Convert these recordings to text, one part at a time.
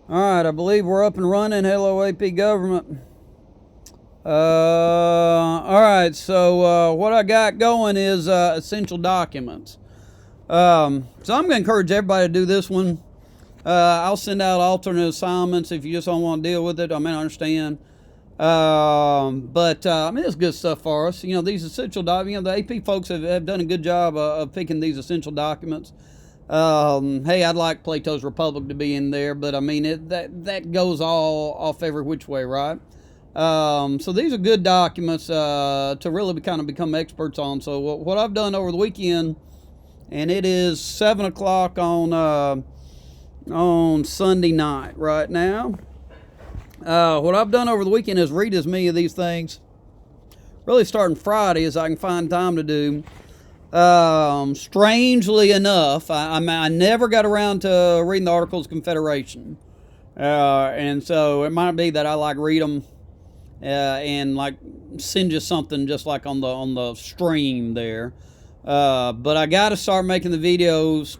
All right, I believe we're up and running. Hello, AP government. All right, so what I got going is essential documents. So I'm going to encourage everybody to do this one. I'll send out alternate assignments if you just don't want to deal with it. I mean, I understand. But I mean, it's good stuff for us. You know, these essential documents, the AP folks have done a good job of picking these essential documents. Hey, I'd like Plato's Republic to be in there, but I mean, that goes all off every which way, right? So these are good documents to really kind of become experts on. So what I've done over the weekend, and it is 7 o'clock on Sunday night right now. What I've done over the weekend is read as many of these things, really starting Friday, as I can find time to do. Strangely enough, I never got around to reading the Articles of Confederation. And so it might be that I like read them and like send you something just like on the stream there. But I got to start making the videos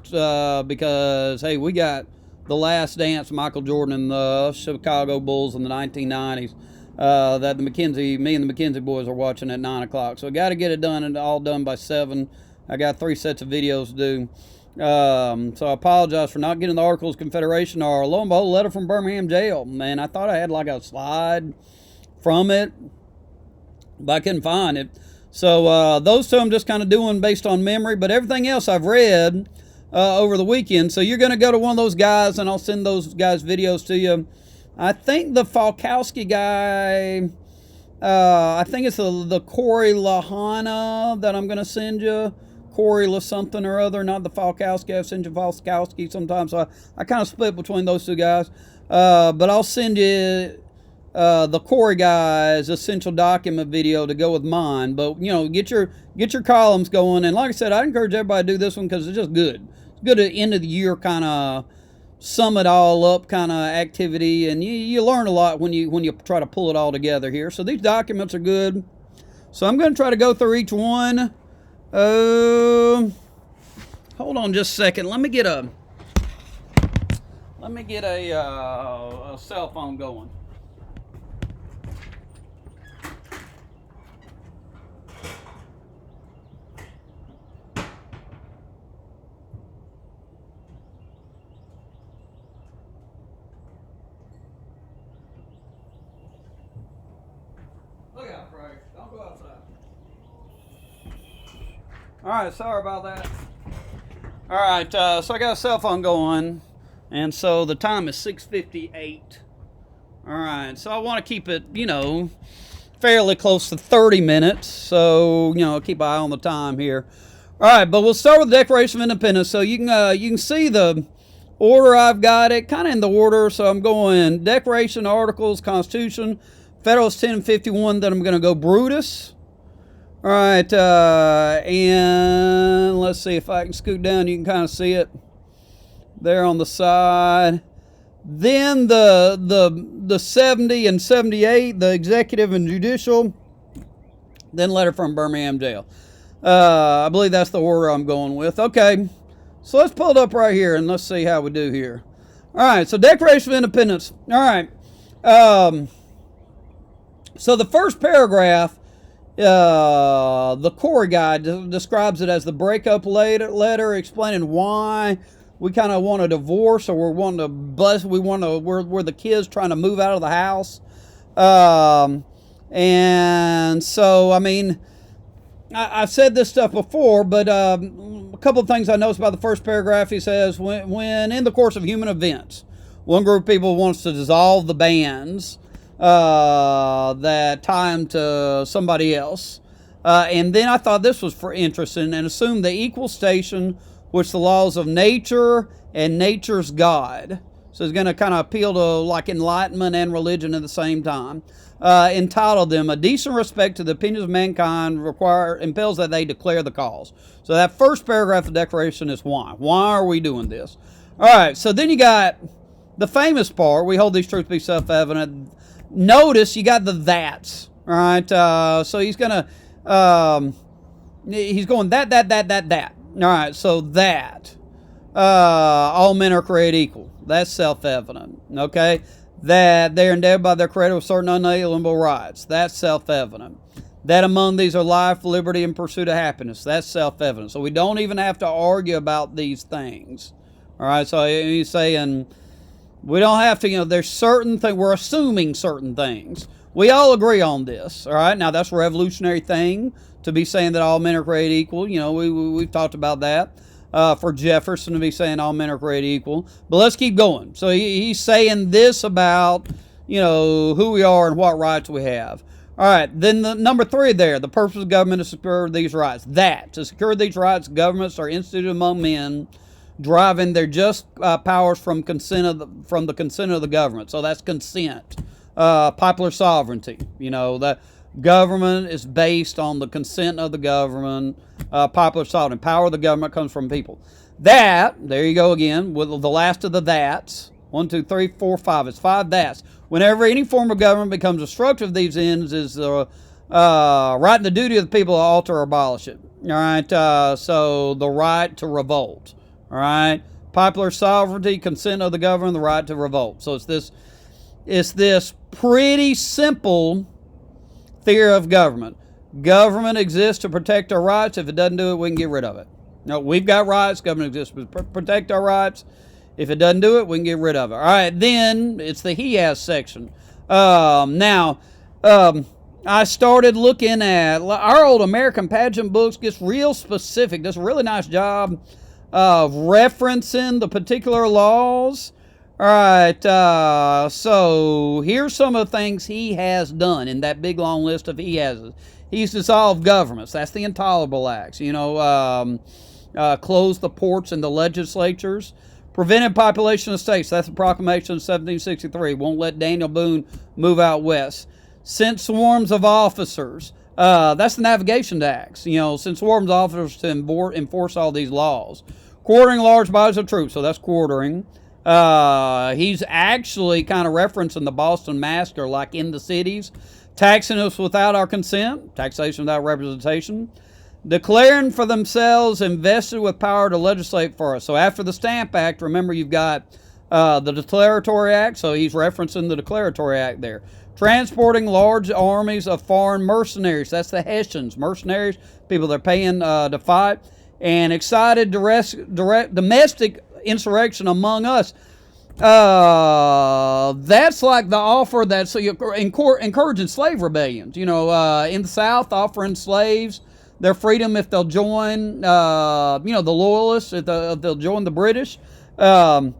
because, hey, we got The Last Dance, Michael Jordan and the Chicago Bulls in the 1990s. That me and the McKenzie boys are watching at 9 o'clock. So I got to get it done and all done by 7. I got 3 sets of videos to do. So I apologize for not getting the Articles of Confederation, or lo and behold, a letter from Birmingham jail. Man, I thought I had like a slide from it, but I couldn't find it. So those two I'm just kind of doing based on memory, but everything else I've read over the weekend. So you're going to go to one of those guys, and I'll send those guys' videos to you. I think the Falkowski guy, I think it's the Corey Lahana that I'm going to send you. Corey La something or other, not the Falkowski. I've sent you Falkowski sometimes. So I kind of split between those two guys. But I'll send you the Corey guy's essential document video to go with mine. But, you know, get your columns going. And like I said, I encourage everybody to do this one because it's just good. It's good at the end of the year kind of sum it all up kind of activity, and you learn a lot when you try to pull it all together here. So these documents are good. So I'm going to try to go through each one. Hold on just a second. Let me get a cell phone going. Look out, Frank. Don't go outside. All right, sorry about that. All right, so I got a cell phone going, and so the time is 6:58. All right, so I want to keep it, you know, fairly close to 30 minutes. So, you know, keep an eye on the time here. All right, but we'll start with the Declaration of Independence. So you can see the order I've got it, kind of in the order. So I'm going Declaration, Articles, Constitution, Federalist 10 and 51. Then I'm going to go Brutus. All right, and let's see if I can scoot down. You can kind of see it there on the side. Then the 70 and 78, the executive and judicial. Then letter from Birmingham jail. I believe that's the order I'm going with. Okay, so let's pull it up right here and let's see how we do here. All right, so Declaration of Independence. All right, so the first paragraph, the Corey guy describes it as the breakup letter explaining why we kind of want a divorce, or we're the kids trying to move out of the house. And so, I mean, I've said this stuff before, but a couple of things I noticed about the first paragraph. He says, when in the course of human events, one group of people wants to dissolve the bands that tie him to somebody else. And then I thought this was interesting, and assume the equal station which the laws of nature and nature's God. So it's going to kind of appeal to like enlightenment and religion at the same time. Entitle them a decent respect to the opinions of mankind impels that they declare the cause. So that first paragraph of the Declaration is why. Why are we doing this? All right, so then you got the famous part, we hold these truths to be self-evident. Notice you got the that's. All right, so he's going to, he's going that. All right, so that all men are created equal. That's self-evident. Okay? That they are endowed by their Creator with certain unalienable rights. That's self-evident. That among these are life, liberty, and pursuit of happiness. That's self-evident. So we don't even have to argue about these things. All right? So he's saying we don't have to, there's certain things, we're assuming certain things. We all agree on this. All right? Now, that's a revolutionary thing to be saying that all men are created equal. We've talked about that. For Jefferson to be saying all men are created equal. But let's keep going. So he's saying this about, who we are and what rights we have. All right, then the number 3 there, the purpose of government is to secure these rights. To secure these rights, governments are instituted among men, driving their just powers from the consent of the government. So that's consent. Popular sovereignty. The government is based on the consent of the government. Popular sovereignty. Power of the government comes from people. There you go again, with the last of the that's. 1, 2, 3, 4, 5. It's 5 that's. Whenever any form of government becomes obstructive of these ends, is the right and the duty of the people to alter or abolish it. All right. So the right to revolt. All right. Popular sovereignty, consent of the government, the right to revolt. So it's this pretty simple theory of government. Government exists to protect our rights. If it doesn't do it, we can get rid'. No, we've got rights. Government exists to protect our rights. If it doesn't do it, we can get rid of it. All right, then it's the he has section. I started looking at our old American pageant books. Gets real specific. Does a really nice job of referencing the particular laws. All right, so here's some of the things he has done in that big long list of he has. He's dissolved governments. That's the intolerable acts. Closed the ports and the legislatures. Prevented population of states. That's the proclamation of 1763. Won't let Daniel Boone move out west. Sent swarms of officers. That's the Navigation Acts. Sent swarms of officers to enforce all these laws. Quartering large bodies of troops. So that's quartering. He's actually kind of referencing the Boston Massacre, like in the cities. Taxing us without our consent. Taxation without representation. Declaring for themselves, invested with power to legislate for us. So after the Stamp Act, remember you've got the Declaratory Act, so he's referencing the Declaratory Act there. Transporting large armies of foreign mercenaries. That's the Hessians, mercenaries, people they're paying to fight. And excited direct domestic insurrection among us. That's like the offer that's encouraging slave rebellions. In the South, offering slaves their freedom if they'll join, the loyalists, if they'll join the British. So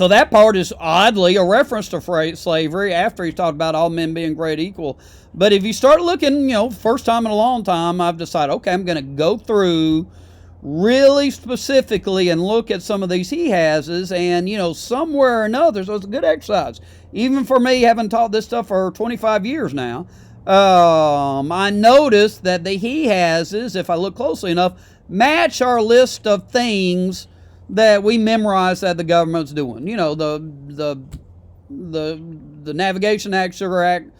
that part is oddly a reference to slavery after he's talked about all men being created equal. But if you start looking, first time in a long time, I've decided, okay, I'm going to go through really specifically and look at some of these he hases, and somewhere or another, so it's a good exercise. Even for me, having taught this stuff for 25 years now, I noticed that the he hases, if I look closely enough, match our list of things that we memorize that the government's doing. The Navigation Act, Sugar Act,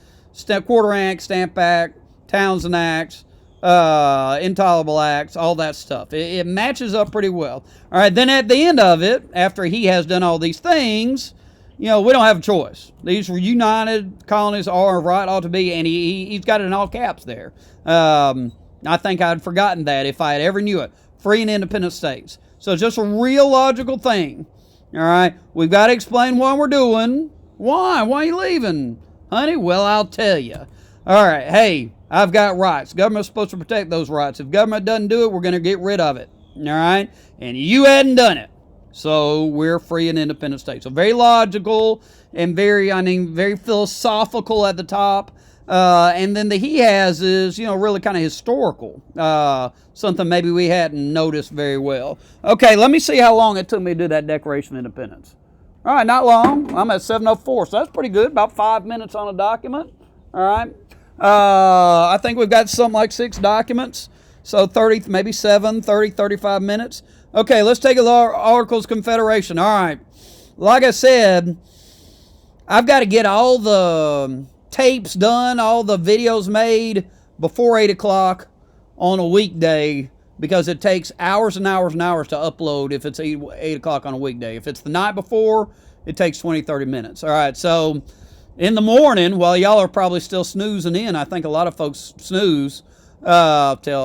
Quartering Act, Stamp Act, Townsend Acts, intolerable acts, all that stuff. It matches up pretty well. All right, then at the end of it, after he has done all these things, we don't have a choice. These united colonies are right, ought to be, and he's got it in all caps there. I think I'd forgotten that if I had ever knew it. Free and independent states. So it's just a real logical thing. All right, we've got to explain what we're doing. Why? Why are you leaving, honey? Well, I'll tell you. All right, hey, I've got rights. Government's supposed to protect those rights. If government doesn't do it, we're going to get rid of it. All right, and you hadn't done it. So we're free and independent states. So very logical and very philosophical at the top. And then the he has is, really kind of historical. Something maybe we hadn't noticed very well. Okay, let me see how long it took me to do that Declaration of Independence. All right, not long. I'm at 7:04, so that's pretty good. About 5 minutes on a document. All right. I think we've got something like 6 documents. So 30, maybe 35 minutes. Okay, let's take a look at Articles of Confederation. All right. Like I said, I've got to get all the tapes done, all the videos made before 8 o'clock on a weekday because it takes hours and hours and hours to upload if it's 8 o'clock on a weekday. If it's the night before, it takes 20, 30 minutes. All right, so in the morning, while y'all are probably still snoozing in, I think a lot of folks snooze till,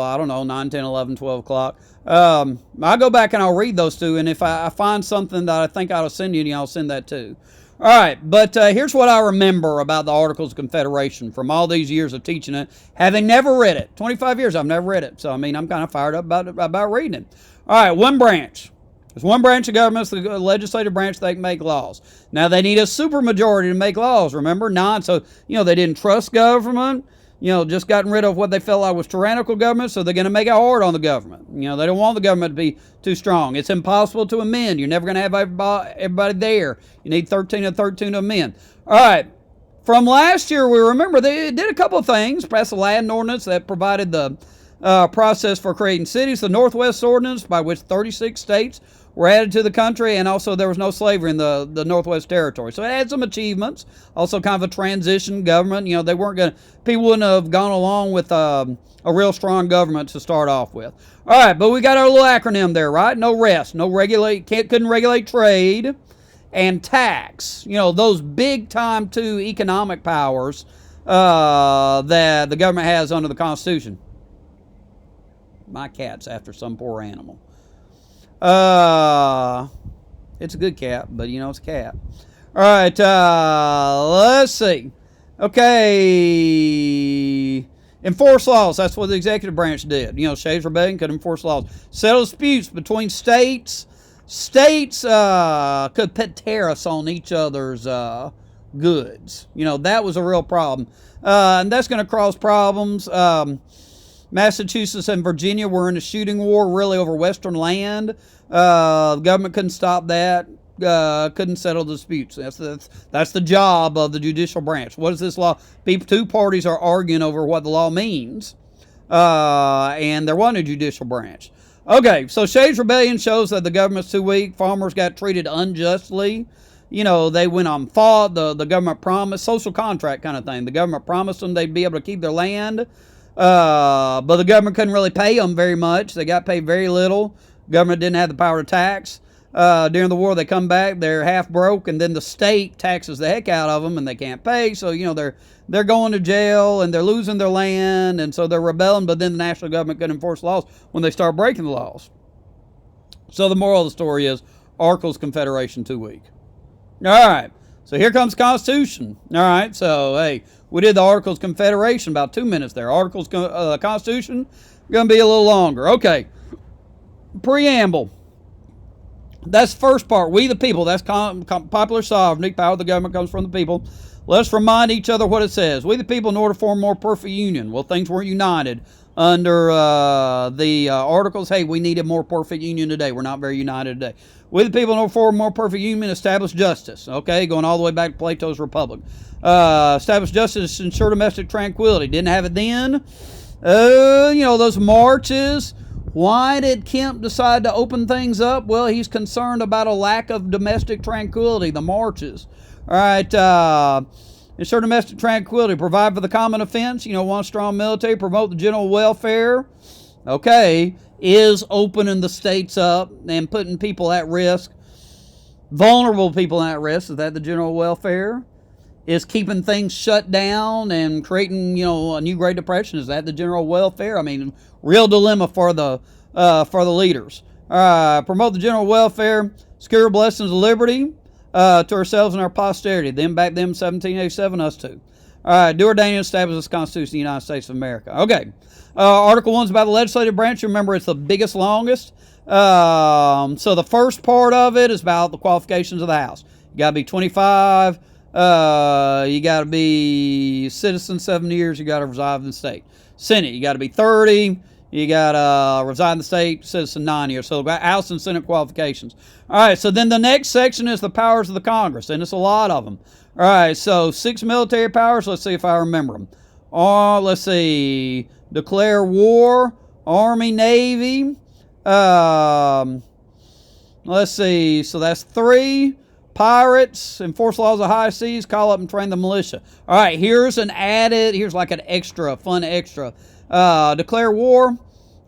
I don't know, 9, 10, 11, 12 o'clock. I'll go back and I'll read those two, and if I find something that I think I ought to send you, I'll send that too. All right, but here's what I remember about the Articles of Confederation from all these years of teaching it, having never read it. 25 years, I've never read it. So, I mean, I'm kind of fired up about reading it. All right, one branch. There's one branch of government, the legislative branch, they can make laws. Now, they need a supermajority to make laws, remember? So, they didn't trust government. Just gotten rid of what they felt like was tyrannical government, so they're going to make it hard on the government. They don't want the government to be too strong. It's impossible to amend. You're never going to have everybody there. You need 13 of 13 to amend. All right. From last year, we remember they did a couple of things. Passed a land ordinance that provided the process for creating cities. The Northwest Ordinance, by which 36 states were added to the country, and also there was no slavery in the Northwest Territory. So it had some achievements. Also kind of a transition government. They weren't going to, people wouldn't have gone along with a real strong government to start off with. All right, but we got our little acronym there, right? No rest, couldn't regulate trade, and tax. Those big time two economic powers that the government has under the Constitution. My cat's after some poor animal. It's a good cat, but it's a cat. All right, let's see. Okay, enforce laws. That's what the executive branch did. Shays Rebellion could enforce laws. Settle disputes between states. States could put tariffs on each other's goods. That was a real problem, and that's going to cause problems. Massachusetts and Virginia were in a shooting war really over Western land. The government couldn't stop that, couldn't settle disputes. That's the job of the judicial branch. What is this law? Two parties are arguing over what the law means, and there wasn't a judicial branch. Okay, so Shays Rebellion shows that the government's too weak. Farmers got treated unjustly. They went on fought. The government promised, social contract kind of thing. The government promised them they'd be able to keep their land. But the government couldn't really pay them very much. They got paid very little. Government didn't have the power to tax. During the war, they come back, they're half broke, and then the state taxes the heck out of them, and they can't pay. So, they're going to jail, and they're losing their land, and so they're rebelling, but then the national government couldn't enforce laws when they start breaking the laws. So the moral of the story is, Articles of Confederation too weak. All right, so here comes the Constitution. All right, so, hey, we did the Articles of Confederation, about 2 minutes there. Articles of Constitution, going to be a little longer. Okay, preamble. That's the first part. We the people. That's popular sovereignty. Power of the government comes from the people. Let's remind each other what it says. We the people, in order to form a more perfect union. Well, things weren't united under the Articles. Hey, we need a more perfect union today. We're not very united today. We the people, in order to form a more perfect union, establish justice. Okay, going all the way back to Plato's Republic. Establish justice to ensure domestic tranquility. Didn't have it then. Those marches. Why did Kemp decide to open things up? Well, he's concerned about a lack of domestic tranquility, the marches. All right, ensure domestic tranquility, provide for the common offense, one strong military, promote the general welfare. Okay, is opening the states up and putting people at risk, vulnerable people at risk. Is that the general welfare? Is keeping things shut down and creating, a new Great Depression? Is that the general welfare? I mean, real dilemma for the leaders. Promote the general welfare, secure blessings of liberty to ourselves and our posterity. Them back them 1787, us too. All right, do ordain and establish this Constitution of the United States of America. Okay, Article 1 is about the legislative branch. Remember, it's the biggest, longest. So the first part of it is about the qualifications of the House. You got to be 25. You got to be citizen 7 years. You got to reside in the state. Senate, you got to be 30. You got to reside in the state, citizen 9 years. So House and Senate qualifications. All right, so then the next section is the powers of the Congress, and it's a lot of them. All right, so 6 military powers. Let's see if I remember them. Let's see. Declare war, Army, Navy. Let's see. So that's 3. Pirates, enforce laws of high seas, call up and train the militia. All right, here's like an extra, fun extra. Declare war.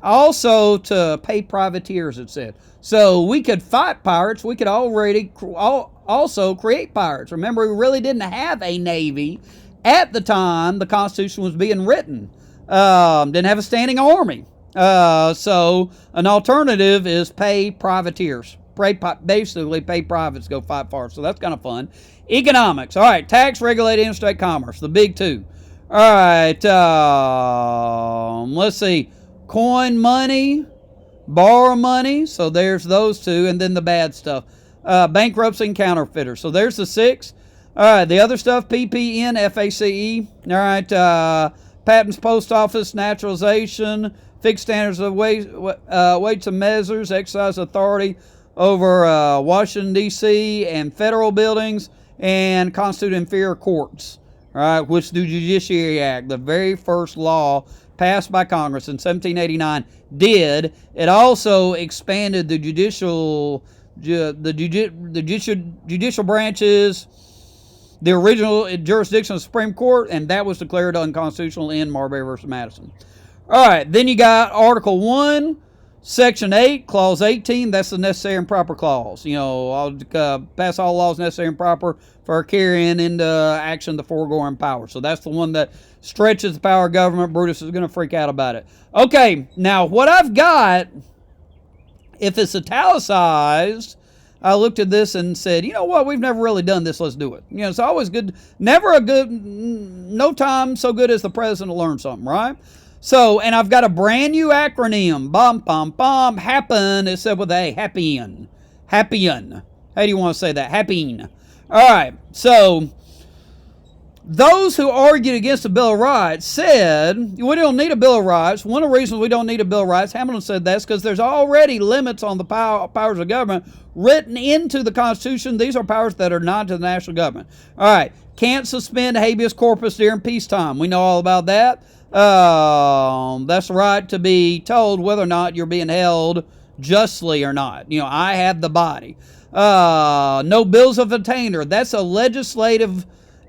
Also to pay privateers, it said. So we could fight pirates. We could also create pirates. Remember, we really didn't have a navy at the time the Constitution was being written. Didn't have a standing army. So an alternative is pay privateers. Basically pay privates to go fight for us. So that's kind of fun. Economics. All right, tax, regulated interstate commerce, the big two. All right, let's see. Coin money, borrow money. So there's those two, and then the bad stuff. Bankruptcy and counterfeiters. So there's the 6. All right, the other stuff, PPN, FACE. All right, patents, post office, naturalization, fixed standards of weights and measures, exercise authority over Washington, D.C., and federal buildings, and constitute inferior courts. All right, which the Judiciary Act, the very first law passed by Congress in 1789, did. It also expanded the judicial branches, the original jurisdiction of the Supreme Court, and that was declared unconstitutional in Marbury versus Madison. All right, then you got Article 1, Section 8, Clause 18. That's the necessary and proper clause. You know, I'll pass all laws necessary and proper for carrying into action the foregoing power. So that's the one that stretches the power of government. Brutus is going to freak out about it. Okay, now what I've got, if it's italicized, I looked at this and said, you know what, we've never really done this, let's do it. You know, it's always good, no time so good as the present to learn something, right? So, and I've got a brand new acronym, happen, it's said with a, happyin. How do you want to say that? Happyin. All right, so those who argued against the Bill of Rights said, we don't need a Bill of Rights. One of the reasons we don't need a Bill of Rights, Hamilton said that's because there's already limits on the powers of government written into the Constitution. These are powers that are not to the national government. All right, can't suspend habeas corpus during peacetime. We know all about that. That's the right to be told whether or not you're being held justly or not. You know, I have the body. No bills of attainder. That's a legislative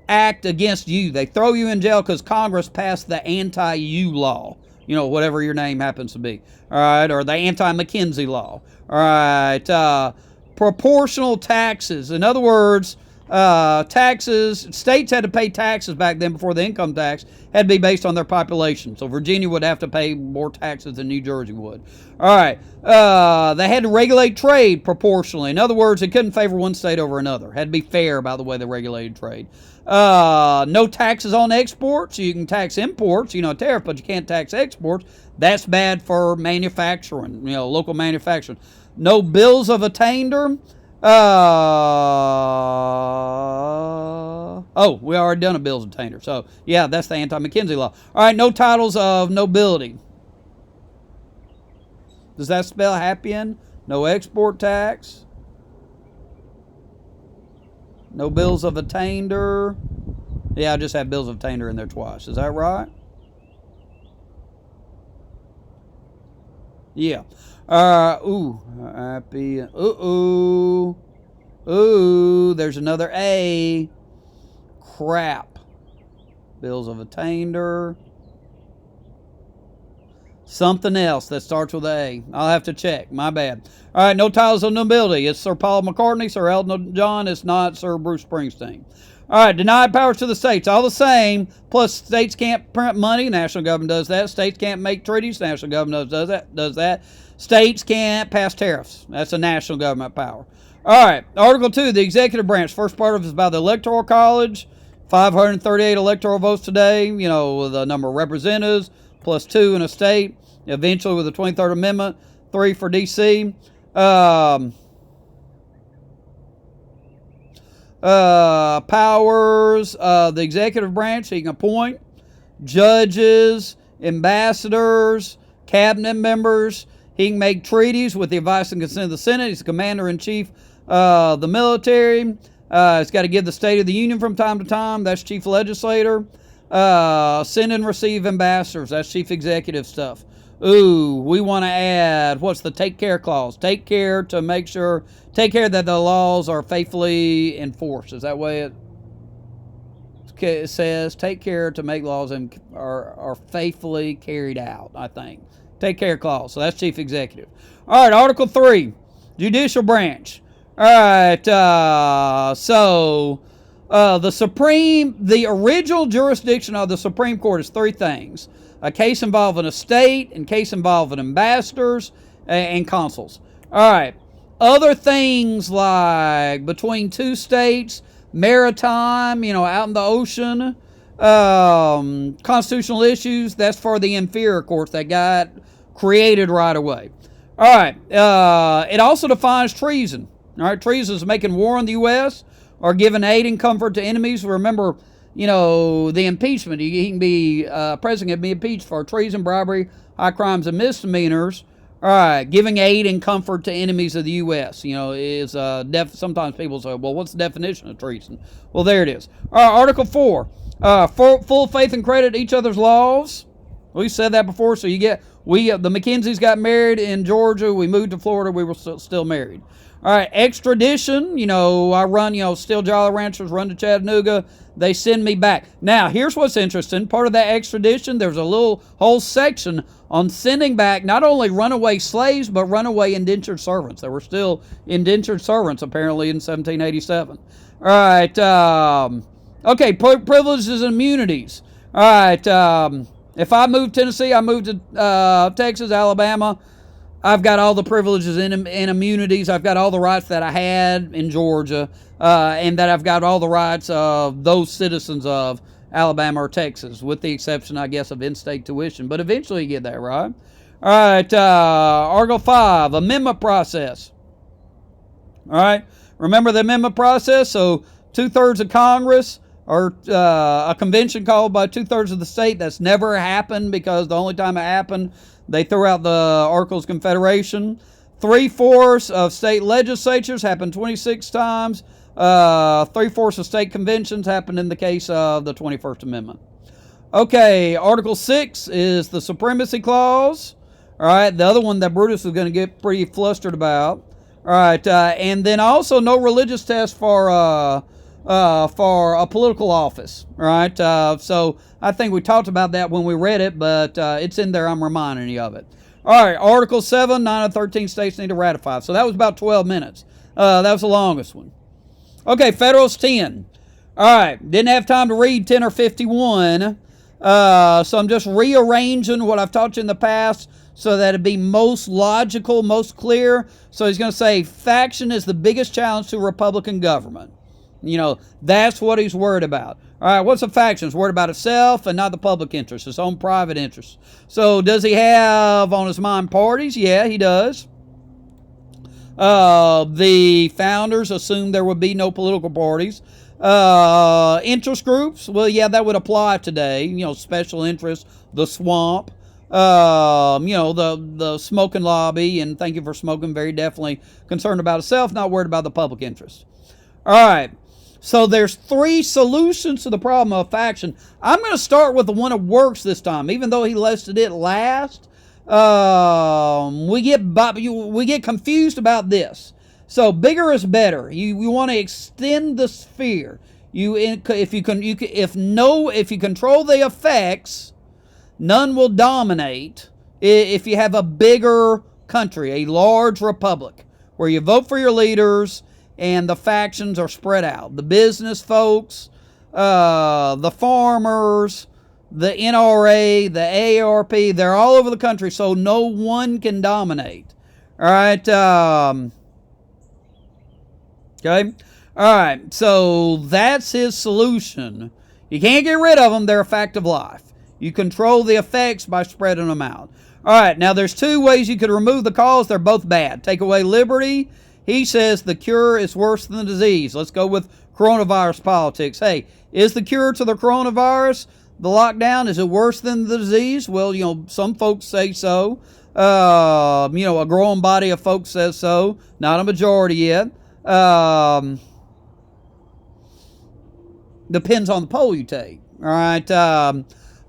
act against you. They throw you in jail because Congress passed the anti-you law. You know, whatever your name happens to be. All right, or the anti-McKenzie law. All right, proportional taxes. In other words, taxes, states had to pay taxes back then before the income tax had to be based on their population. So Virginia would have to pay more taxes than New Jersey would. All right, they had to regulate trade proportionally. In other words, it couldn't favor one state over another. It had to be fair by the way they regulated trade. No taxes on exports. You can tax imports, you know, a tariff, but you can't tax exports. That's bad for manufacturing, you know, local manufacturing. No bills of attainder. Oh, we already done a bills of attainder. So, yeah, that's the anti-McKenzie law. All right, no titles of nobility. Does that spell happyin? No export tax. No bills of attainder. Yeah, I just have bills of attainder in there twice. Is that right? Yeah. Happy. There's another A. Crap. Bills of attainder. Something else that starts with A. I'll have to check. My bad. All right, no titles of nobility. It's Sir Paul McCartney, Sir Elton John. It's not Sir Bruce Springsteen. All right, denied powers to the states. All the same. Plus, states can't print money. National government does that. States can't make treaties. National government does that. States can't pass tariffs. That's a national government power. All right, Article 2, the executive branch. First part of it is about the Electoral College. 538 electoral votes today, you know, the number of representatives, plus 2 in a state. Eventually, with the 23rd Amendment, 3 for D.C. Powers, the executive branch, he can appoint judges, ambassadors, cabinet members. He can make treaties with the advice and consent of the Senate. He's the commander-in-chief of the military. He's got to give the State of the Union from time to time. That's chief legislator. Send and receive ambassadors. That's chief executive stuff. Ooh, we want to add, what's the take care clause? Take care that the laws are faithfully enforced. Is that way it says? Take care to make laws are faithfully carried out, I think. take care clause. So that's chief executive. All right, Article 3, judicial branch. All right, the original jurisdiction of the Supreme Court is three things: a case involving a state, and case involving ambassadors and consuls. All right, other things like between two states, maritime, out in the ocean, constitutional issues, that's for the inferior courts that got created right away. All right, it also defines treason. All right, treason is making war on the U.S. or giving aid and comfort to enemies. Remember, the impeachment. He can be, president can be impeached for treason, bribery, high crimes, and misdemeanors. All right, giving aid and comfort to enemies of the U.S. Is sometimes people say, well, what's the definition of treason? Well, there it is. All right, Article 4, full faith and credit each other's laws. We said that before, so the McKenzies got married in Georgia. We moved to Florida. We were still married. All right, extradition. I run, Still Jolly Ranchers, run to Chattanooga. They send me back. Now, here's what's interesting. Part of that extradition, there's a whole section on sending back not only runaway slaves, but runaway indentured servants. There were still indentured servants, apparently, in 1787. All right, okay, privileges and immunities. All right, if I move Tennessee, I move to Texas, Alabama, I've got all the privileges and immunities. I've got all the rights that I had in Georgia, and that I've got all the rights of those citizens of Alabama or Texas, with the exception, I guess, of in-state tuition. But eventually you get that, right? All right, Article 5, amendment process. All right, remember the amendment process? So 2/3 of Congress, or a convention called by 2/3 of the state. That's never happened, because the only time it happened, they threw out the Articles of Confederation. 3/4 of state legislatures happened 26 times. 3/4 of state conventions happened in the case of the 21st Amendment. Okay, Article 6 is the Supremacy Clause. All right, the other one that Brutus is going to get pretty flustered about. All right, and then also no religious test for a political office. All right, so I think we talked about that when we read it, but it's in there. I'm reminding you of it. All right, Article 7, 9 of 13 states need to ratify. So that was about 12 minutes. That was the longest one. Okay, Federalist 10. All right, didn't have time to read 10 or 51, so I'm just rearranging what I've taught you in the past so that it'd be most logical, most clear. So he's going to say, faction is the biggest challenge to Republican government. That's what he's worried about. All right, what's a faction? It's worried about itself and not the public interest, its own private interest. So does he have on his mind parties? Yeah, he does. The founders assumed there would be no political parties. Interest groups? Well, yeah, that would apply today. Special interests, the swamp, the smoking lobby, and thank you for smoking, very definitely concerned about itself, not worried about the public interest. All right. So there's 3 solutions to the problem of faction. I'm going to start with the one that works this time, even though he listed it last. We get confused about this. So bigger is better. You want to extend the sphere. If you control the effects, none will dominate. If you have a bigger country, a large republic, where you vote for your leaders and the factions are spread out. The business folks, the farmers, the NRA, the AARP, they're all over the country, so no one can dominate. All right. Okay. All right. So that's his solution. You can't get rid of them. They're a fact of life. You control the effects by spreading them out. All right. Now, there's 2 ways you could remove the cause. They're both bad. Take away liberty. He says the cure is worse than the disease. Let's go with coronavirus politics. Hey, is the cure to the coronavirus, the lockdown, is it worse than the disease? Well, some folks say so. A growing body of folks says so. Not a majority yet. Depends on the poll you take. All right.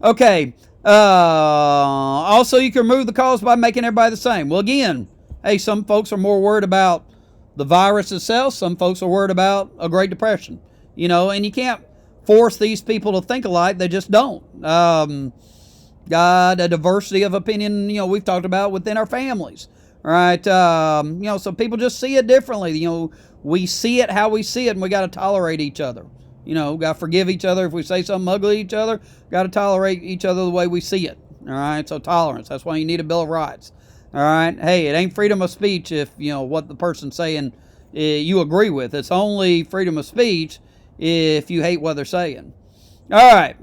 Okay. Also, you can remove the cause by making everybody the same. Well, again, hey, some folks are more worried about the virus itself. Some folks are worried about a Great Depression. And you can't force these people to think alike. They just don't. got a diversity of opinion, we've talked about within our families. All right. So people just see it differently. We see it how we see it, and we got to tolerate each other. Got to forgive each other if we say something ugly to each other. Got to tolerate each other the way we see it. All right. So tolerance. That's why you need a Bill of Rights. All right. Hey, it ain't freedom of speech if, what the person's saying you agree with. It's only freedom of speech if you hate what they're saying. All right.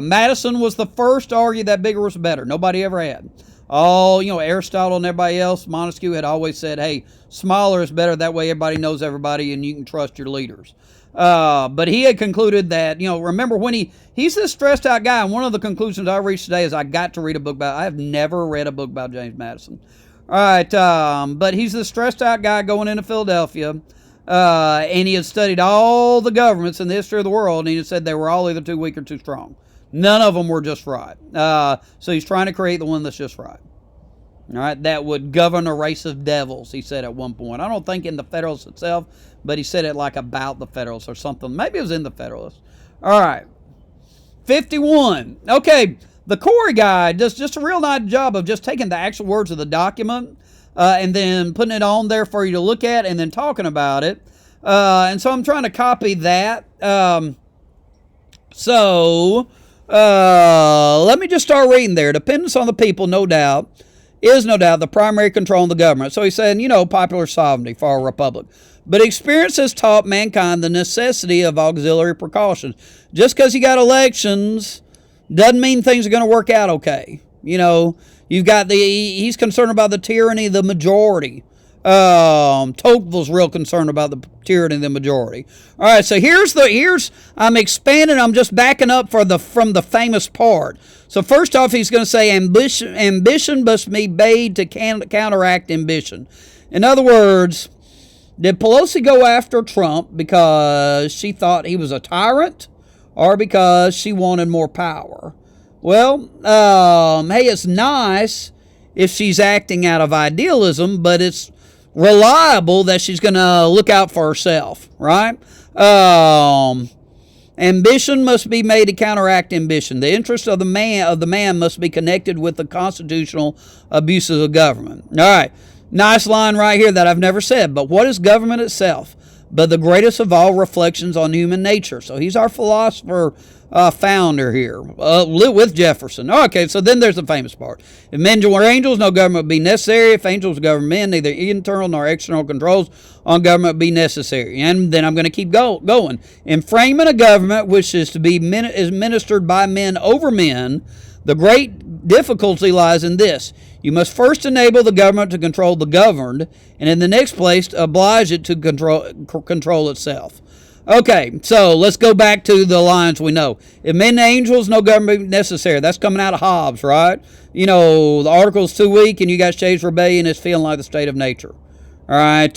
Madison was the first to argue that bigger was better. Nobody ever had. Aristotle and everybody else, Montesquieu had always said, hey, smaller is better. That way everybody knows everybody and you can trust your leaders. But he had concluded that, remember when he's this stressed out guy, and one of the conclusions I reached today is I got to read a book about, I have never read a book about James Madison. All right, but he's this stressed out guy going into Philadelphia, and he had studied all the governments in the history of the world, and he had said they were all either too weak or too strong. None of them were just right. So he's trying to create the one that's just right. All right, that would govern a race of devils, he said at one point. I don't think in the Federalist itself, but he said it like about the Federalists or something. Maybe it was in the Federalist. All right, 51. Okay, the Corey guy does just a real nice job of just taking the actual words of the document and then putting it on there for you to look at and then talking about it. And so I'm trying to copy that. Let me just start reading there. Dependence on the people, no doubt, is no doubt the primary control of the government. So he's saying, popular sovereignty for a republic. But experience has taught mankind the necessity of auxiliary precautions. Just because you got elections doesn't mean things are going to work out okay. You've got he's concerned about the tyranny of the majority. Tocqueville's real concerned about the tyranny of the majority. All right, so here's I'm expanding. I'm just backing up from the famous part. So first off, he's going to say ambition must be made to counteract ambition. In other words, did Pelosi go after Trump because she thought he was a tyrant, or because she wanted more power? Well, hey, it's nice if she's acting out of idealism, but it's reliable that she's going to look out for herself, right? Ambition must be made to counteract ambition. The interest of the man must be connected with the constitutional abuses of government. All right, nice line right here that I've never said. But what is government itself? But the greatest of all reflections on human nature. So he's our philosopher founder here, with Jefferson. Okay, so then there's the famous part. If men were angels, no government would be necessary. If angels govern men, neither internal nor external controls on government would be necessary. And then I'm going to keep going. In framing a government which is to be is ministered by men over men, the great difficulty lies in this. You must first enable the government to control the governed, and in the next place, oblige it to control itself. Okay, so let's go back to the lines we know. If men and angels, no government necessary. That's coming out of Hobbes, right? The article's too weak and you got Shays Rebellion, it's feeling like the state of nature. All right,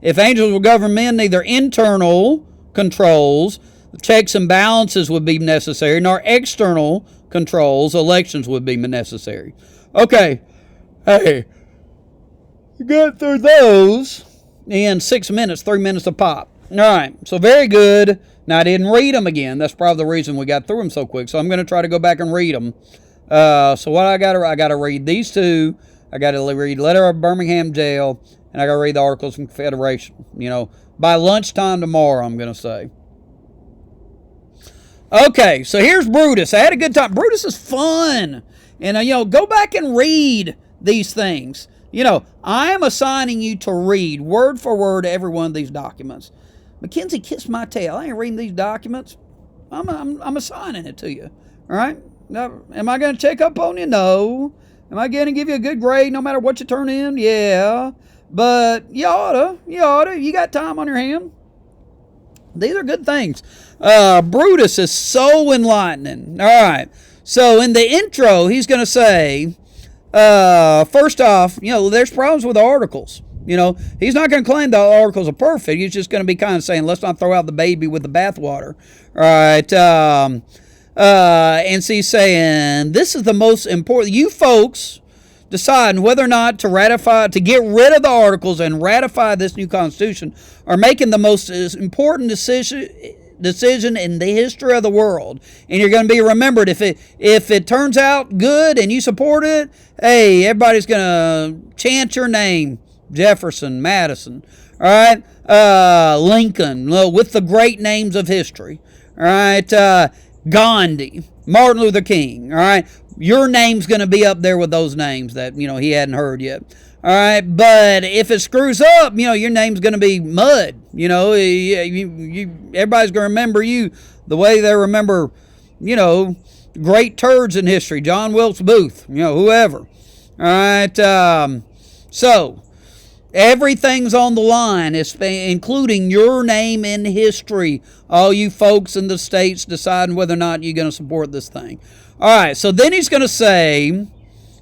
if angels will govern men, neither internal controls, checks and balances would be necessary, nor external controls, elections would be necessary. Okay, hey, you got through those in 6 minutes, 3 minutes a pop. All right, so very good. Now, I didn't read them again. That's probably the reason we got through them so quick. So I'm going to try to go back and read them. So what I got to read these two. I got to read Letter of Birmingham Jail, and I got to read the Articles of Confederation. By lunchtime tomorrow, I'm going to say. Okay, so here's Brutus. I had a good time. Brutus is fun. And, go back and read these things. I am assigning you to read word for word every one of these documents. Mackenzie kissed my tail. I ain't reading these documents. I'm assigning it to you. All right? Now, am I going to check up on you? No. Am I going to give you a good grade no matter what you turn in? Yeah. But you oughta. You got time on your hand. These are good things. Brutus is so enlightening. All right. So in the intro, he's going to say, first off, there's problems with the articles. He's not going to claim the articles are perfect. He's just going to be kind of saying, let's not throw out the baby with the bathwater. All right. And so he's saying, this is the most important. You folks deciding whether or not to get rid of the articles and ratify this new Constitution are making the most important decision decision in the history of the world. And you're going to be remembered. If it turns out good and you support it, hey, everybody's going to chant your name. Jefferson, Madison, all right? Lincoln, with the great names of history, all right? Gandhi, Martin Luther King, all right? Your name's going to be up there with those names that, he hadn't heard yet. All right, but if it screws up, your name's going to be mud. Everybody's going to remember you the way they remember, great turds in history, John Wilkes Booth, whoever. All right, so everything's on the line, including your name in history. All you folks in the states deciding whether or not you're going to support this thing. All right, so then he's going to say.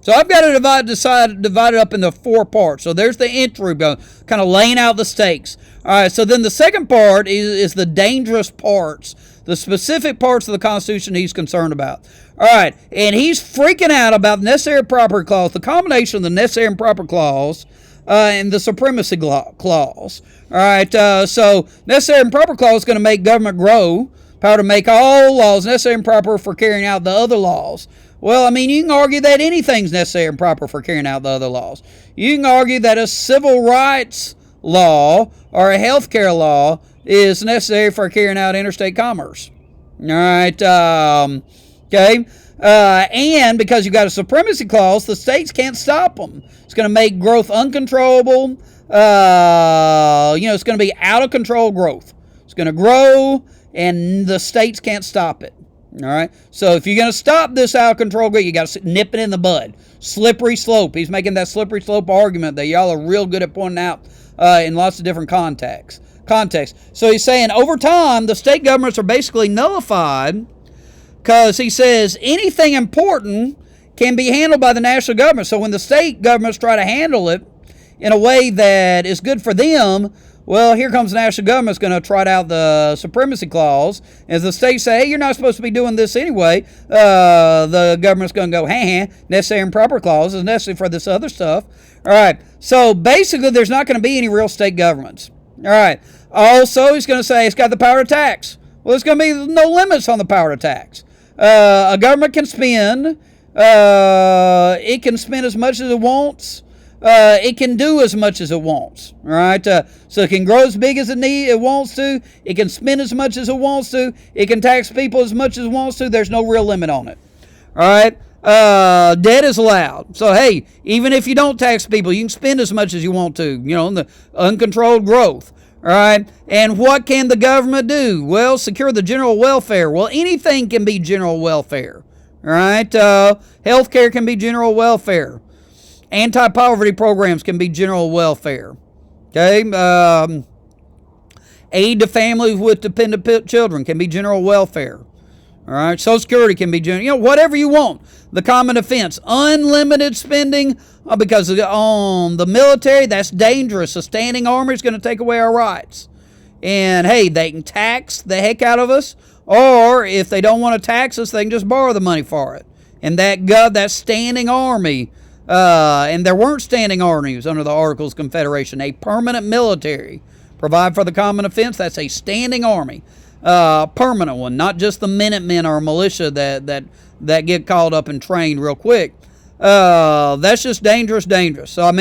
So I've got to divide it up into 4 parts. So there's the entry, kind of laying out the stakes. All right, so then the second part is the dangerous parts, the specific parts of the Constitution he's concerned about. All right, and he's freaking out about the necessary and proper clause, the combination of the necessary and proper clause and the supremacy clause. All right, so necessary and proper clause is going to make government grow, power to make all laws necessary and proper for carrying out the other laws. Well, you can argue that anything's necessary and proper for carrying out the other laws. You can argue that a civil rights law or a health care law is necessary for carrying out interstate commerce. All right, okay? And because you've got a supremacy clause, the states can't stop them. It's going to make growth uncontrollable. It's going to be out of control growth. It's going to grow, and the states can't stop it. All right, so if you're going to stop this out of control, you got to nip it in the bud. Slippery slope. He's making that slippery slope argument that y'all are real good at pointing out in lots of different contexts. So he's saying over time, the state governments are basically nullified because he says anything important can be handled by the national government. So when the state governments try to handle it in a way that is good for them, well, here comes the national government's going to trot out the supremacy clause. As the states say, hey, you're not supposed to be doing this anyway, the government's going to go, necessary and proper clause is necessary for this other stuff. All right, so basically there's not going to be any real state governments. All right, also he's going to say it's got the power to tax. Well, there's going to be no limits on the power to tax. A government can spend, it can spend as much as it wants. It can do as much as it wants, all right? So it can grow as big as it wants to. It can spend as much as it wants to. It can tax people as much as it wants to. There's no real limit on it, all right? Debt is allowed. So, hey, even if you don't tax people, you can spend as much as you want to, in the uncontrolled growth, all right? And what can the government do? Well, secure the general welfare. Well, anything can be general welfare, all right? Health care can be general welfare. Anti-poverty programs can be general welfare. Okay? Aid to families with dependent children can be general welfare. All right? Social Security can be general. Whatever you want. The common defense. Unlimited spending because on the military, that's dangerous. A standing army is going to take away our rights. And, hey, they can tax the heck out of us. Or if they don't want to tax us, they can just borrow the money for it. And that standing army... and there weren't standing armies under the Articles of Confederation. A permanent military. Provide for the common defense. That's a standing army. Permanent one. Not just the Minutemen or militia that get called up and trained real quick. That's just dangerous. So,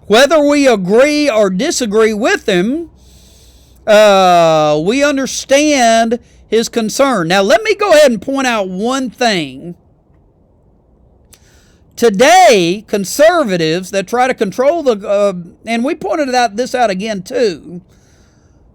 whether we agree or disagree with him, we understand his concern. Now, let me go ahead and point out one thing. Today, conservatives that try to control and we pointed this out again too,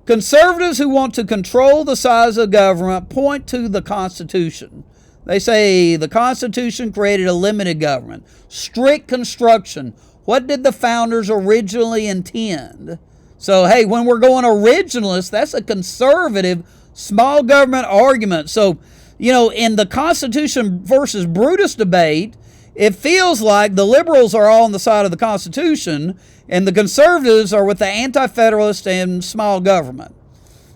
conservatives who want to control the size of government point to the Constitution. They say the Constitution created a limited government, strict construction. What did the founders originally intend? So, hey, when we're going originalist, that's a conservative small government argument. So, in the Constitution versus Brutus debate, it feels like the liberals are all on the side of the Constitution and the conservatives are with the anti-federalist and small government.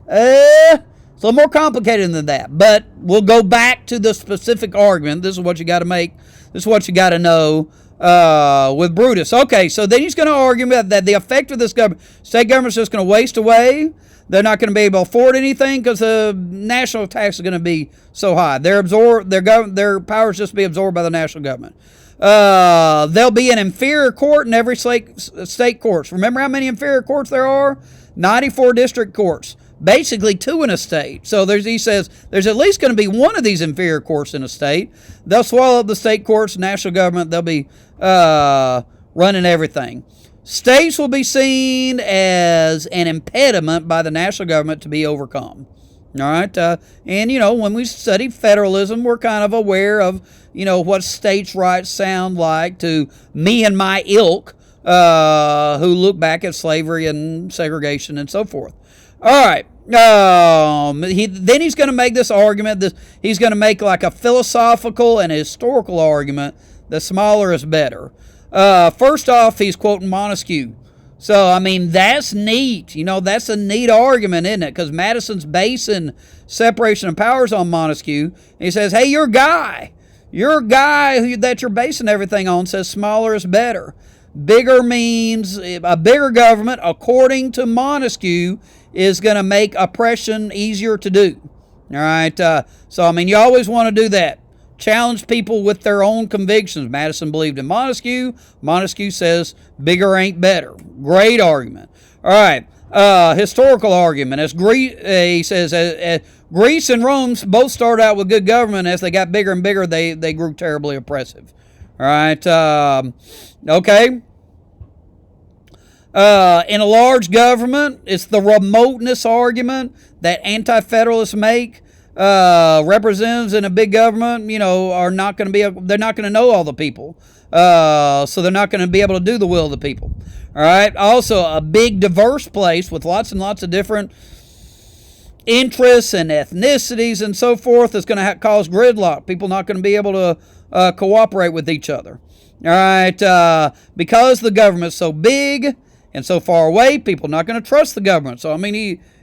It's a little more complicated than that, but we'll go back to the specific argument. This is what you got to make. This is what you got to know. with Brutus. Okay, so then he's going to argue that the effect of this government, state government's just going to waste away. They're not going to be able to afford anything because the national tax is going to be so high. Their powers just be absorbed by the national government. There'll be an inferior court in every state courts. Remember how many inferior courts there are? 94 district courts. Basically 2 in a state. So he says there's at least going to be one of these inferior courts in a state. They'll swallow up the state courts, national government. They'll be running everything. States will be seen as an impediment by the national government to be overcome. All right. And, when we study federalism, we're kind of aware of, what states' rights sound like to me and my ilk who look back at slavery and segregation and so forth. All right. Then he's going to make this argument. He's going to make like a philosophical and historical argument that smaller is better. First off, he's quoting Montesquieu. So, that's neat. That's a neat argument, isn't it? Because Madison's basing separation of powers on Montesquieu. And he says, hey, your guy that you're basing everything on says smaller is better. Bigger means a bigger government, according to Montesquieu, is going to make oppression easier to do. All right. So, you always want to do that. Challenge people with their own convictions. Madison believed in Montesquieu. Montesquieu says bigger ain't better. Great argument. All right. Historical argument. He says Greece and Rome both started out with good government. As they got bigger and bigger, they grew terribly oppressive. All right. Okay. In a large government, it's the remoteness argument that anti-federalists make. Representatives in a big government, are not going to they're not going to know all the people. So they're not going to be able to do the will of the people. All right. Also, a big diverse place with lots and lots of different interests and ethnicities and so forth is going to cause gridlock. People not going to be able to cooperate with each other. All right. Because the government's so big and so far away, people are not going to trust the government. So,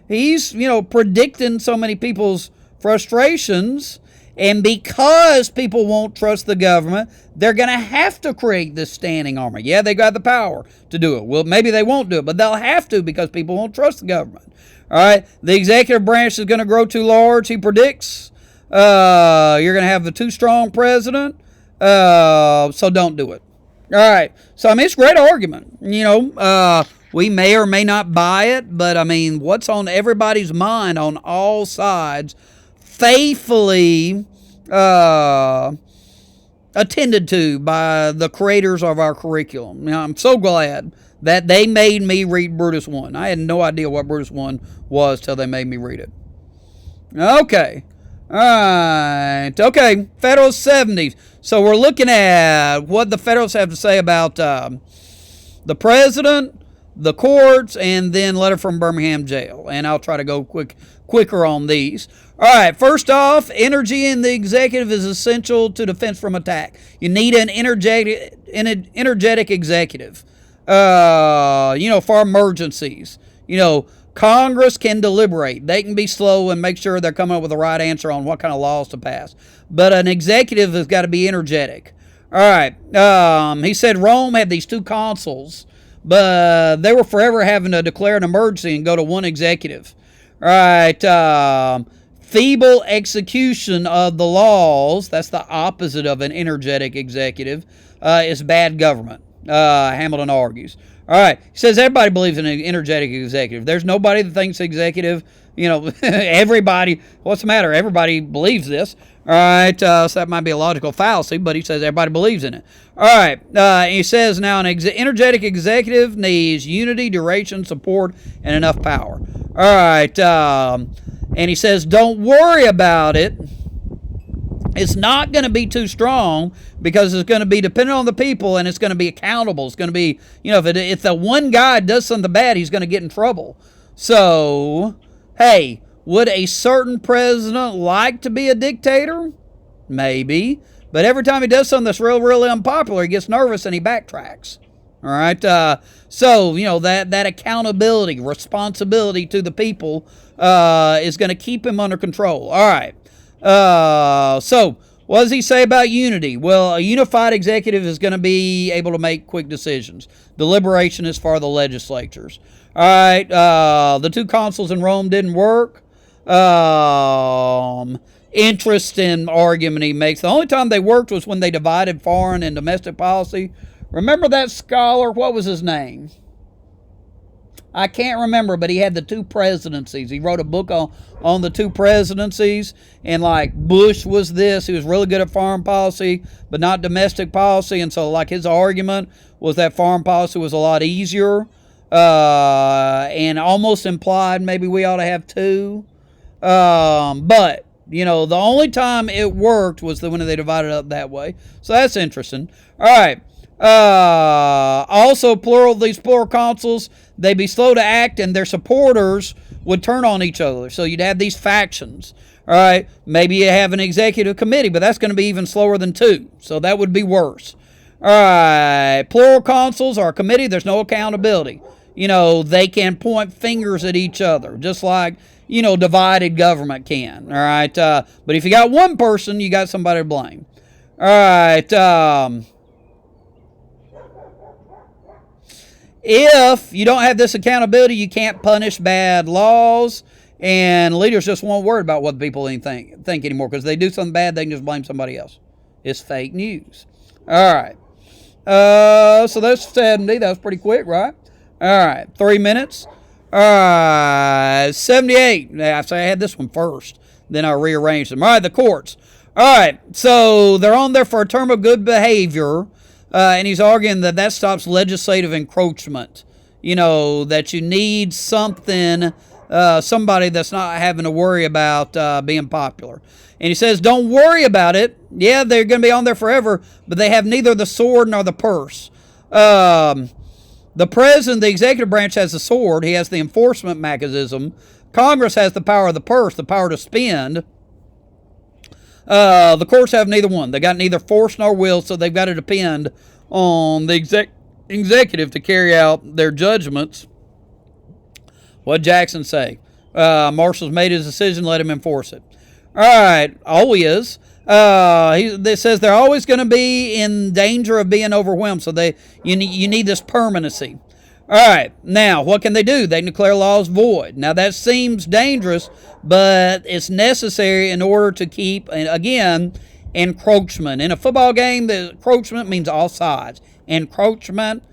he's predicting so many people's frustrations, and because people won't trust the government, they're going to have to create this standing army. Yeah, they got the power to do it. Well, maybe they won't do it, but they'll have to because people won't trust the government. All right, the executive branch is going to grow too large, he predicts. You're going to have a too strong president, so don't do it. All right, so it's a great argument. We may or may not buy it, but what's on everybody's mind on all sides faithfully attended to by the creators of our curriculum. I'm so glad that they made me read Brutus 1. I had no idea what Brutus 1 was till they made me read it. Okay. All right. Okay. Federalist 70s. So we're looking at what the Federalists have to say about the president, the courts, and then letter from Birmingham jail. And I'll try to go quicker on these. All right, first off, energy in the executive is essential to defense from attack. You need an energetic executive, for emergencies. Congress can deliberate. They can be slow and make sure they're coming up with the right answer on what kind of laws to pass. But an executive has got to be energetic. All right, he said Rome had these 2 consuls, but they were forever having to declare an emergency and go to one executive. All right, feeble execution of the laws, that's the opposite of an energetic executive, is bad government, Hamilton argues. All right, he says everybody believes in an energetic executive. There's nobody that thinks executive, everybody, what's the matter? Everybody believes this. All right, so that might be a logical fallacy, but he says everybody believes in it. All right, he says now an energetic executive needs unity, duration, support, and enough power. All right, and he says don't worry about it. It's not going to be too strong because it's going to be dependent on the people and it's going to be accountable. It's going to be, if the one guy does something bad, he's going to get in trouble. So, hey, would a certain president like to be a dictator? Maybe. But every time he does something that's really unpopular, he gets nervous and he backtracks. All right. So, that accountability, responsibility to the people is going to keep him under control. All right. So What does he say about unity? Well, a unified executive is going to be able to make quick decisions. Deliberation is for the legislatures. All right, the two consuls in Rome didn't work. Interesting argument he makes. The only time they worked was when they divided foreign and domestic policy. Remember that scholar? What was his name? I can't remember, but he had the two presidencies. He wrote a book on the two presidencies, and like Bush was this. He was really good at foreign policy, but not domestic policy, and so like his argument was that foreign policy was a lot easier, and almost implied maybe we ought to have two. But you know, the only time it worked was when they divided up that way. So that's interesting. All right. Also, these plural consuls, they'd be slow to act, and their supporters would turn on each other. So you'd have these factions. All right, maybe you have an executive committee, but that's going to be even slower than two. So that would be worse. All right, plural consuls are a committee. There's no accountability. You know, they can point fingers at each other, just like, you know, divided government can. All right, but if you got one person, you got somebody to blame. All right. If you don't have this accountability, you can't punish bad laws, and leaders just won't worry about what people think anymore, because they do something bad, they can just blame somebody else. It's fake news. All right. So that's 70. That was pretty quick, right? All right. 3 minutes. All right. 78. I say I had this one first. Then I rearranged them. All right. The courts. All right. So they're on there for a term of good behavior. And he's arguing that stops legislative encroachment. You know, that you need somebody that's not having to worry about being popular. And he says, don't worry about it. Yeah, they're going to be on there forever, but they have neither the sword nor the purse. The president, the executive branch, has the sword. He has the enforcement mechanism. Congress has the power of the purse, the power to spend. The courts have neither one. They got neither force nor will, so they've got to depend on the executive to carry out their judgments. What Jackson say? Marshall's made his decision, let him enforce it. All right, always. He says they're always going to be in danger of being overwhelmed, so you need this permanency. All right, now, what can they do? They can declare laws void. Now, that seems dangerous, but it's necessary in order to keep, again, encroachment. In a football game, the encroachment means all sides. Encroachment,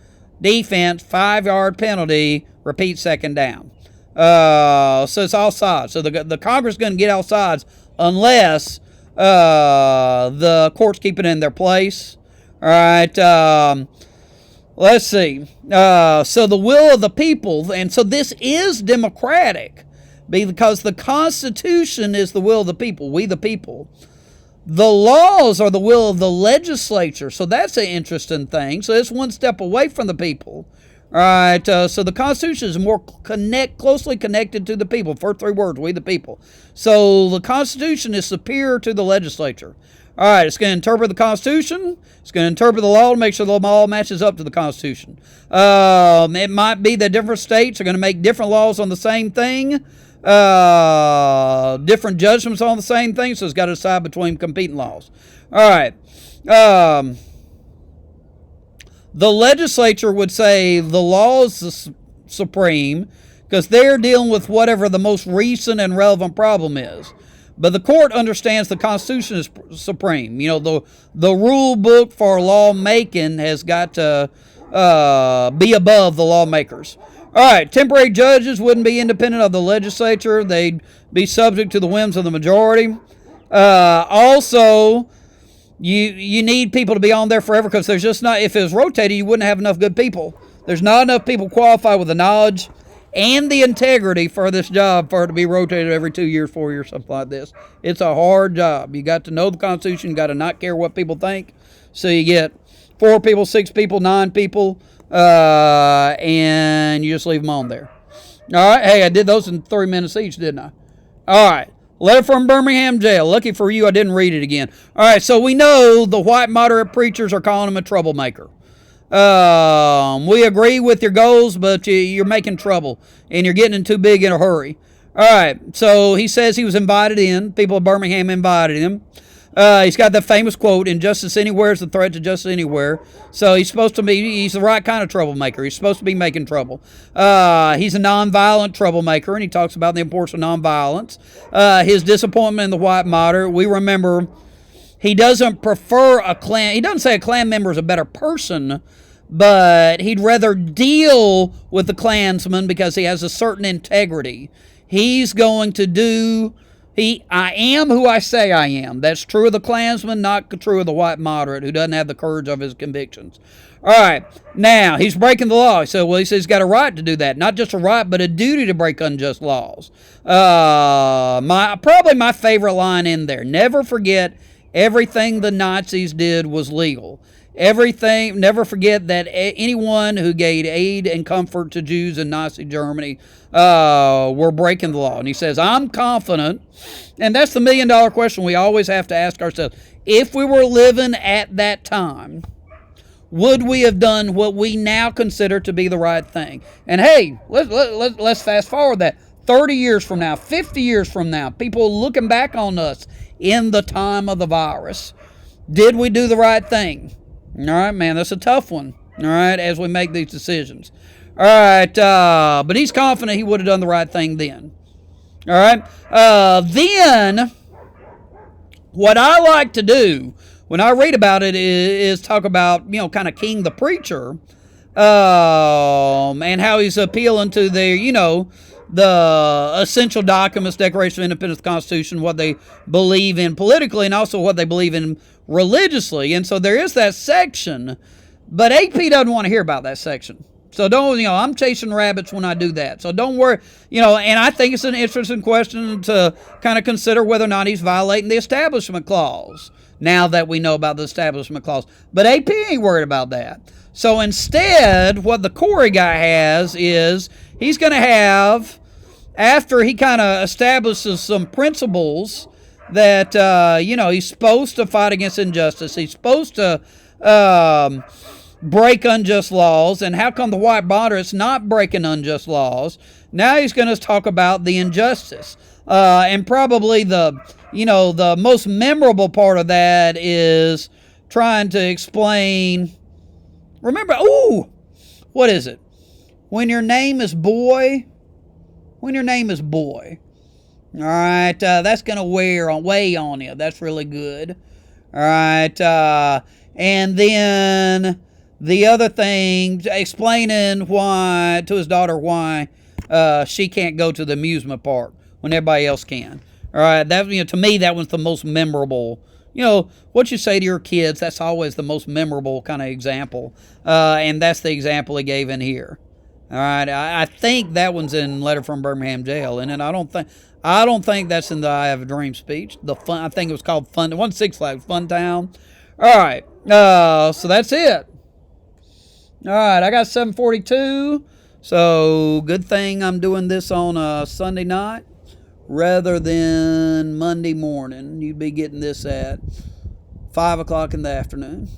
defense, 5-yard penalty, repeat second down. So it's all sides. So the Congress is going to get all sides unless the courts keep it in their place. All right, let's see. So the will of the people, and so this is democratic because the Constitution is the will of the people, we the people. The laws are the will of the legislature, so that's an interesting thing. So it's one step away from the people. All right, so the Constitution is more closely connected to the people. First three words, we the people. So the Constitution is superior to the legislature. All right, it's going to interpret the Constitution. It's going to interpret the law to make sure the law matches up to the Constitution. It might be that different states are going to make different laws on the same thing, different judgments on the same thing, so it's got to decide between competing laws. All right. The legislature would say the law is supreme because they're dealing with whatever the most recent and relevant problem is. But the court understands the Constitution is supreme. You know, the rule book for lawmaking has got to be above the lawmakers. All right, temporary judges wouldn't be independent of the legislature. They'd be subject to the whims of the majority. Also, you need people to be on there forever because there's just not, if it was rotated, you wouldn't have enough good people. There's not enough people qualified with the knowledge and the integrity for this job for it to be rotated every 2 years, 4 years, something like this. It's a hard job. You got to know the Constitution. You got to not care what people think. So you get 4 people, 6 people, 9 people, and you just leave them on there. All right. Hey, I did those in 3 minutes each, didn't I? All right. Letter from Birmingham jail. Lucky for you, I didn't read it again. All right. So we know the white moderate preachers are calling him a troublemaker. We agree with your goals, but you're making trouble and you're getting in too big in a hurry. All right, so he says he was invited in. People of Birmingham invited him. He's got that famous quote, "Injustice anywhere is a threat to justice anywhere." So he's the right kind of troublemaker. He's supposed to be making trouble. He's a nonviolent troublemaker, and he talks about the importance of nonviolence. His disappointment in the white moderate. We remember he doesn't prefer a Klan. He doesn't say a Klan member is a better person, but he'd rather deal with the Klansman because he has a certain integrity. He's going to do... I am who I say I am. That's true of the Klansman, not true of the white moderate who doesn't have the courage of his convictions. All right, now he's breaking the law. So, he says he's got a right to do that. Not just a right, but a duty to break unjust laws. Probably my favorite line in there. Never forget everything the Nazis did was legal. Everything. Never forget that anyone who gave aid and comfort to Jews in Nazi Germany were breaking the law. And he says, I'm confident, and that's the million-dollar question we always have to ask ourselves. If we were living at that time, would we have done what we now consider to be the right thing? And hey, let's fast forward that. 30 years from now, 50 years from now, people looking back on us in the time of the virus, did we do the right thing? All right, man, that's a tough one, all right, as we make these decisions. All right, but he's confident he would have done the right thing then. All right, then what I like to do when I read about it is talk about, kind of King the Preacher, and how he's appealing to the essential documents, Declaration of Independence, Constitution, what they believe in politically, and also what they believe in religiously. And so there is that section, but AP doesn't want to hear about that section. So don't, I'm chasing rabbits when I do that. So don't worry, and I think it's an interesting question to kind of consider whether or not he's violating the Establishment Clause, now that we know about the Establishment Clause. But AP ain't worried about that. So instead, what the Corey guy has is he's going to have, after he kind of establishes some principles that, he's supposed to fight against injustice. He's supposed to break unjust laws. And how come the white moderate's not breaking unjust laws? Now he's going to talk about the injustice. And probably the most memorable part of that is trying to explain... Remember, what is it? When your name is Boy. All right, that's going to weigh on you. That's really good. All right, and then the other thing, explaining why to his daughter why she can't go to the amusement park when everybody else can. All right, that to me that was the most memorable. What you say to your kids, that's always the most memorable kind of example. And that's the example he gave in here. All right, I think that one's in Letter from Birmingham Jail, and I don't think that's in the I Have a Dream speech. I think it was called Fun. It wasn't Six Flags, Fun Town. All right, so that's it. All right, I got 7:42. So good thing I'm doing this on a Sunday night rather than Monday morning. You'd be getting this at 5 o'clock in the afternoon.